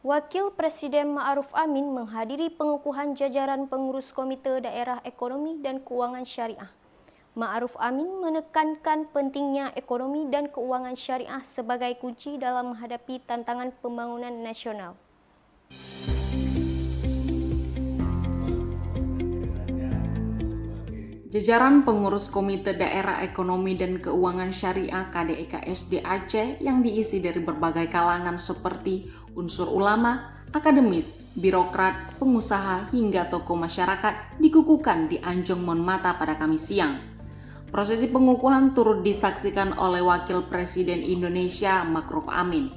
Wakil Presiden Ma'ruf Amin menghadiri pengukuhan jajaran pengurus Komite Daerah Ekonomi dan Keuangan Syariah. Ma'ruf Amin menekankan pentingnya ekonomi dan keuangan syariah sebagai kunci dalam menghadapi tantangan pembangunan nasional. Jajaran pengurus Komite Daerah Ekonomi dan Keuangan Syariah KDEKSD Aceh yang diisi dari berbagai kalangan seperti unsur ulama, akademis, birokrat, pengusaha, hingga tokoh masyarakat dikukuhkan di Anjong Monmata pada Kamis siang. Prosesi pengukuhan turut disaksikan oleh Wakil Presiden Indonesia Ma'ruf Amin.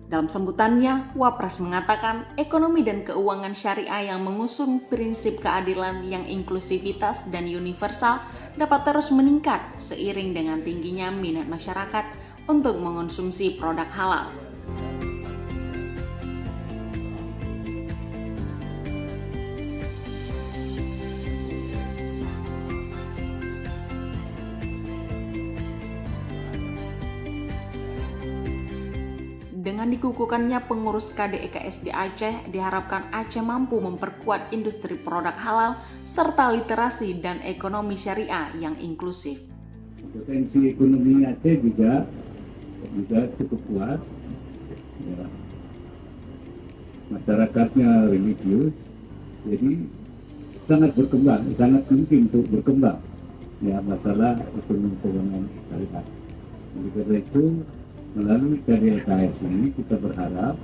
Dalam sambutannya, Wapres mengatakan ekonomi dan keuangan syariah yang mengusung prinsip keadilan yang inklusivitas dan universal dapat terus meningkat seiring dengan tingginya minat masyarakat untuk mengonsumsi produk halal. Dengan dikukuhkannya pengurus KDEKSD Aceh, diharapkan Aceh mampu memperkuat industri produk halal serta literasi dan ekonomi syariah yang inklusif. Potensi ekonomi Aceh juga cukup kuat. Ya. Masyarakatnya religius, jadi sangat berkembang, sangat mungkin untuk berkembang. Ya, masalah ekonomi keuangan syariah. Jadi karena itu, melalui KDEKS ini kita berharap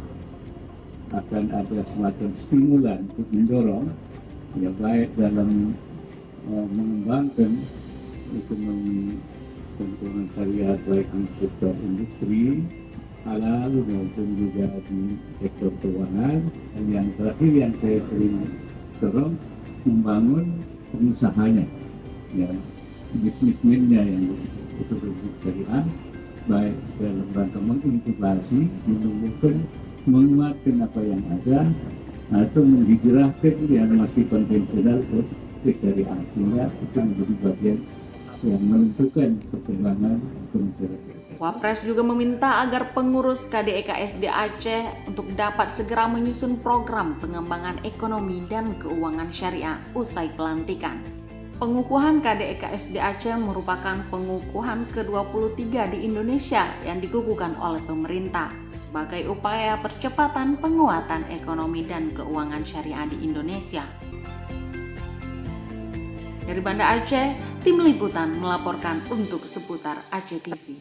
akan ada semacam stimulan untuk mendorong yang baik dalam mengembangkan ekonomi keuangan syariah baik di sektor industri halal maupun juga di sektor keuangan. Dan yang terakhir yang saya sering dorong membangun pengusahanya, ya, bisnismennya yang betul-betul syariah, baik dalam rangka menginkubasi, menumbuhkan, menguatkan apa yang ada, atau menghijrahkan yang masih konvensional ke syariah, sehingga itu menjadi bagian yang menentukan perkembangan masyarakat. Wapres juga meminta agar pengurus KDEKSD Aceh untuk dapat segera menyusun program pengembangan ekonomi dan keuangan syariah usai pelantikan. Pengukuhan KDEKSD Aceh merupakan pengukuhan ke-23 di Indonesia yang dikukuhkan oleh pemerintah sebagai upaya percepatan penguatan ekonomi dan keuangan syariah di Indonesia. Dari Banda Aceh, tim liputan melaporkan untuk seputar Aceh TV.